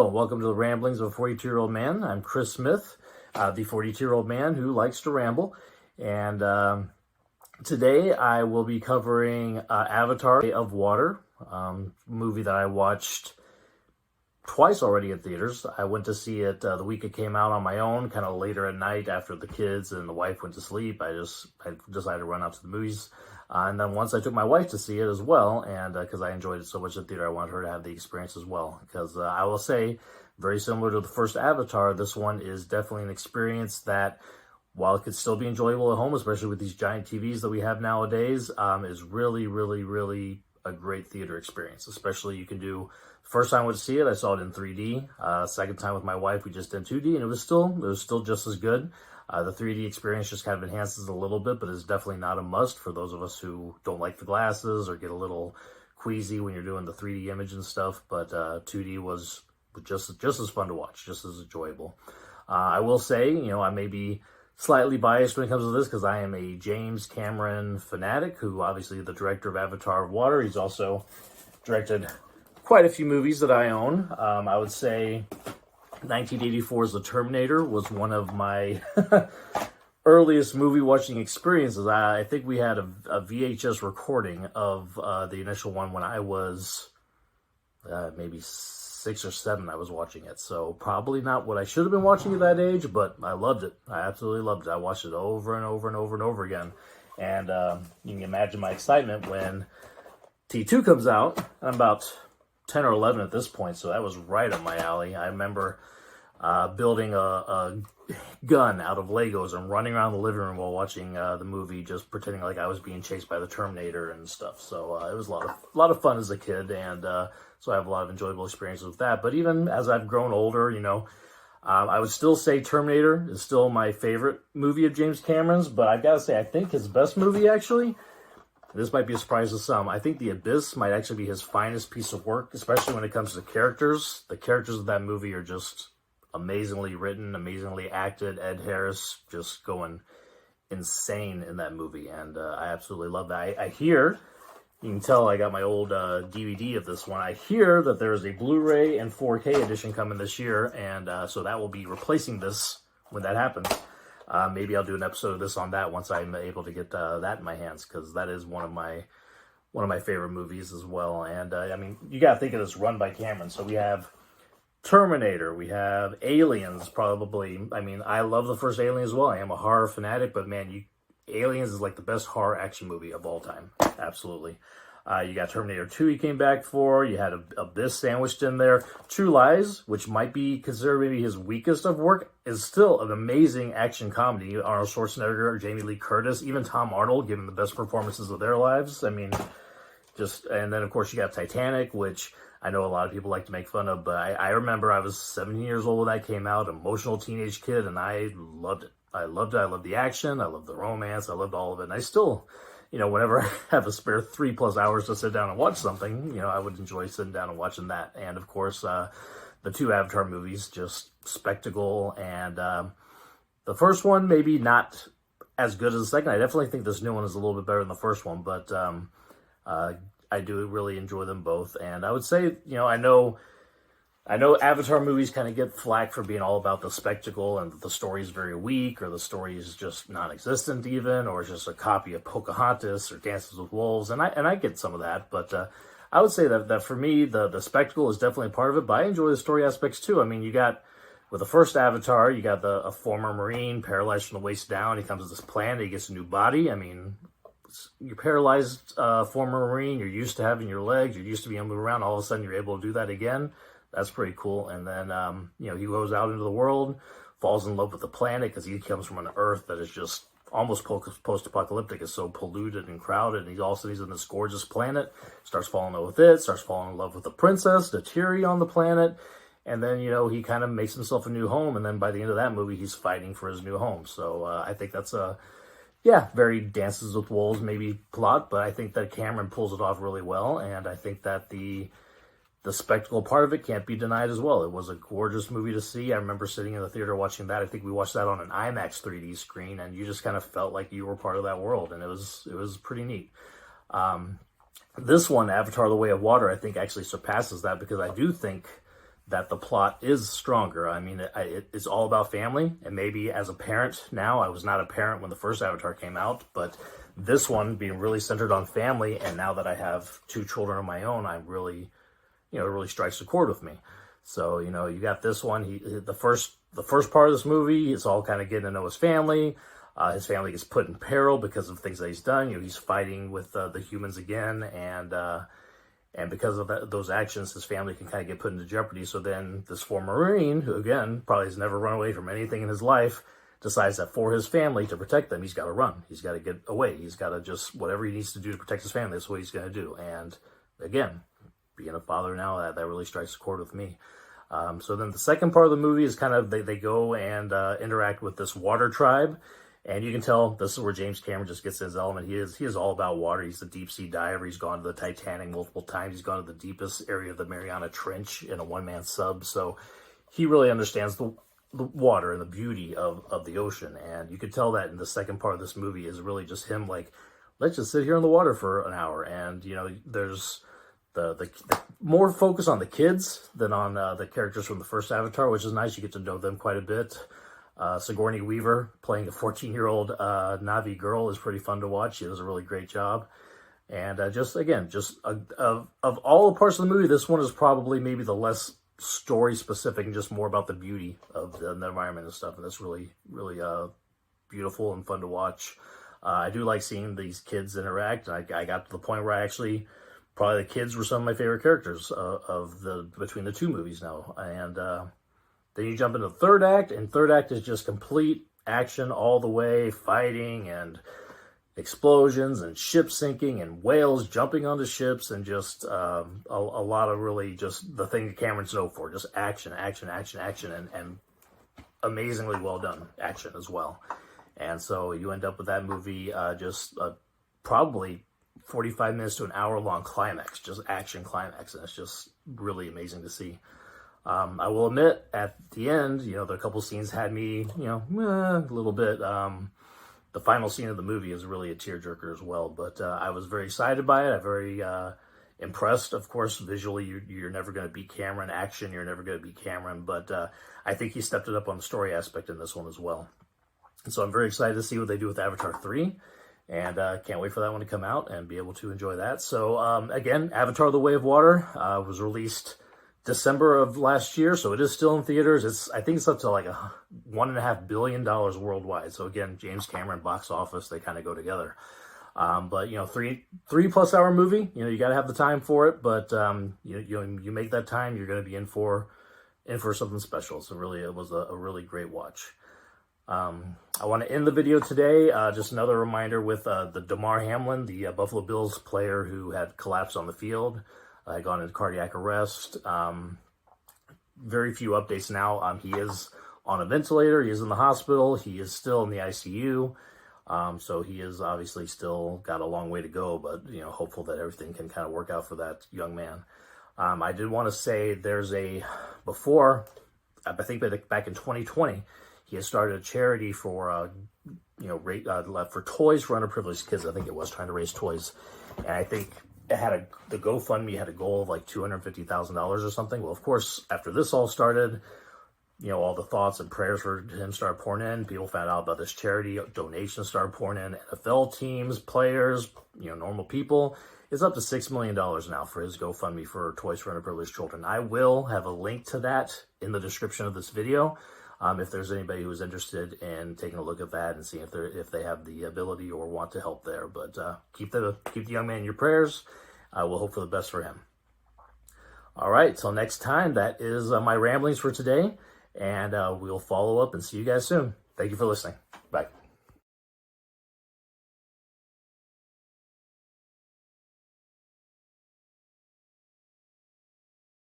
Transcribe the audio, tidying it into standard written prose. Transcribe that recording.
and welcome to the Ramblings of a 42-Year-Old Man. I'm Chris Smith, the 42-year-old man who likes to ramble. And today I will be covering Avatar: Way of Water, movie that I watched twice already in theaters. I went to see it the week it came out on my own, kind of later at night after the kids and the wife went to sleep. I decided to run out to the movies. And then once I took my wife to see it as well, and because I enjoyed it so much in theater, I wanted her to have the experience as well. Because I will say, very similar to the first Avatar, this one is definitely an experience that, while it could still be enjoyable at home, especially with these giant TVs that we have nowadays, is really, really, really a great theater experience. Especially you can do, first time I went to see it, I saw it in 3D. Second time with my wife, we just did 2D, and it was still just as good. The 3D experience just kind of enhances a little bit, but is definitely not a must for those of us who don't like the glasses or get a little queasy when you're doing the 3D image and stuff. But 2D was just as fun to watch, just as enjoyable. I will say, I may be slightly biased when it comes to this because I am a James Cameron fanatic, who obviously the director of Avatar of Water. He's also directed quite a few movies that I own. I would say 1984's The Terminator was one of my earliest movie watching experiences. I think we had a VHS recording of the initial one when I was maybe 6 or 7. I was watching it, so probably not what I should have been watching at that age, but I loved it. I absolutely loved it. I watched it over and over and over and over again, and you can imagine my excitement when T2 comes out. I'm about 10 or 11 at this point, so that was right up my alley. I remember building a gun out of Legos and running around the living room while watching the movie, just pretending like I was being chased by the Terminator and stuff. So it was a lot of fun as a kid, and so I have a lot of enjoyable experiences with that. But even as I've grown older, I would still say Terminator is still my favorite movie of James Cameron's, but I've got to say, I think his best movie, actually, this might be a surprise to some, I think The Abyss might actually be his finest piece of work, especially when it comes to characters. The characters of that movie are just amazingly written, amazingly acted. Ed Harris just going insane in that movie, and I absolutely love that. I hear, you can tell I got my old DVD of this one. I hear that there's a Blu-ray and 4K edition coming this year, and so that will be replacing this when that happens. Maybe I'll do an episode of this on that once I'm able to get that in my hands, because that is one of my favorite movies as well. And I mean, you got to think of this run by Cameron. So we have Terminator, we have Aliens, probably. I mean, I love the first Alien as well. I am a horror fanatic, but man, Aliens is like the best horror action movie of all time. Absolutely. You got Terminator 2 he came back for. You had Abyss sandwiched in there. True Lies, which might be considered maybe his weakest of work, is still an amazing action comedy. Arnold Schwarzenegger, Jamie Lee Curtis, even Tom Arnold giving the best performances of their lives. I mean, and then of course you got Titanic, which I know a lot of people like to make fun of, but I remember I was 17 years old when that came out, emotional teenage kid, and I loved it. I loved it. I loved the action. I loved the romance. I loved all of it. And I still, whenever I have a spare 3+ hours to sit down and watch something, I would enjoy sitting down and watching that. And of course, the 2 Avatar movies, just spectacle. And the first one, maybe not as good as the second. I definitely think this new one is a little bit better than the first one, but I do really enjoy them both. And I would say, I know Avatar movies kind of get flack for being all about the spectacle and the story is very weak, or the story is just non-existent even, or it's just a copy of Pocahontas or Dances with Wolves. And I get some of that, but I would say that for me, the spectacle is definitely a part of it, but I enjoy the story aspects too. I mean, you got, with the first Avatar, you got a former Marine paralyzed from the waist down. He comes to this planet, he gets a new body. I mean, you're paralyzed former Marine, you're used to having your legs, you're used to being able to move around, all of a sudden you're able to do that again. That's pretty cool. And then, he goes out into the world, falls in love with the planet because he comes from an Earth that is just almost post-apocalyptic. It's so polluted and crowded. And he's in this gorgeous planet, starts falling in love with it, starts falling in love with the princess, the Tiri on the planet. And then, he kind of makes himself a new home. And then by the end of that movie, he's fighting for his new home. So I think that's very Dances with Wolves maybe plot, but I think that Cameron pulls it off really well. And I think that the spectacle part of it can't be denied as well. It was a gorgeous movie to see. I remember sitting in the theater watching that. I think we watched that on an IMAX 3D screen, and you just kind of felt like you were part of that world, and it was pretty neat. This one, Avatar: The Way of Water, I think actually surpasses that, because I do think that the plot is stronger. I mean, it's all about family, and maybe as a parent now, I was not a parent when the first Avatar came out, but this one being really centered on family, and now that I have 2 children of my own, I really, it really strikes a chord with me. So, you got this one, the first part of this movie, it's all kind of getting to know his family. His family gets put in peril because of things that he's done. He's fighting with the humans again, and because of those actions, his family can kind of get put into jeopardy. So then this former Marine, who again probably has never run away from anything in his life, decides that for his family, to protect them, he's got to run. He's got to get away. He's got to just, whatever he needs to do to protect his family, that's what he's going to do. And again, being a father now, that really strikes a chord with me. So then the second part of the movie is kind of, they go and interact with this water tribe. And you can tell this is where James Cameron just gets his element. He is all about water. He's a deep sea diver. He's gone to the Titanic multiple times. He's gone to the deepest area of the Mariana Trench in a one-man sub. So he really understands the water and the beauty of the ocean. And you could tell that in the second part of this movie is really just him like, let's just sit here in the water for an hour. And, there's the more focus on the kids than on the characters from the first Avatar, which is nice. You get to know them quite a bit. Sigourney Weaver playing a 14-year-old Na'vi girl is pretty fun to watch. She does a really great job. And of all the parts of the movie, this one is probably maybe the less story specific and just more about the beauty of the environment and stuff. And that's really, really beautiful and fun to watch. I do like seeing these kids interact. I got to the point where probably the kids were some of my favorite characters between the 2 movies now. And then you jump into the third act, and third act is just complete action all the way, fighting and explosions and ship sinking and whales jumping onto ships, and just a lot of really just the thing that Cameron's known for, just action, and amazingly well done action as well. And so you end up with that movie probably 45 minutes to an hour long climax, just action climax, and it's just really amazing to see. I will admit, at the end, the couple scenes had me, a little bit. The final scene of the movie is really a tearjerker as well, but I was very excited by it. I'm very impressed. Of course, visually, you're never going to beat Cameron. Action, you're never going to beat Cameron, but I think he stepped it up on the story aspect in this one as well. And so I'm very excited to see what they do with Avatar 3, and can't wait for that one to come out and be able to enjoy that. So, again, Avatar: The Way of Water was released December of last year, so it is still in theaters. I think it's up to like $1.5 billion worldwide. So again, James Cameron, box office, they kind of go together. But 3+ hour movie, you got to have the time for it. But you make that time, you're going to be in for something special. So really, it was a really great watch. I want to end the video today. Just another reminder with the Damar Hamlin, the Buffalo Bills player who had collapsed on the field. Had gone into cardiac arrest. Very few updates now. He is on a ventilator. He is in the hospital. He is still in the ICU. So he is obviously still got a long way to go, but, hopeful that everything can kind of work out for that young man. I did want to say before, I think back in 2020, he had started a charity for, for toys for underprivileged kids. I think it was trying to raise toys. And I think the GoFundMe had a goal of like $250,000 or something. Well, of course, after this all started, all the thoughts and prayers for him started pouring in. People found out about this charity. Donations started pouring in. NFL teams, players, normal people. It's up to $6 million now for his GoFundMe for Toys for Underprivileged Children. I will have a link to that in the description of this video. If there's anybody who's interested in taking a look at that and seeing if they have the ability or want to help there. But keep the young man in your prayers. We'll hope for the best for him. All right, till next time, that is my ramblings for today. And we'll follow up and see you guys soon. Thank you for listening. Bye.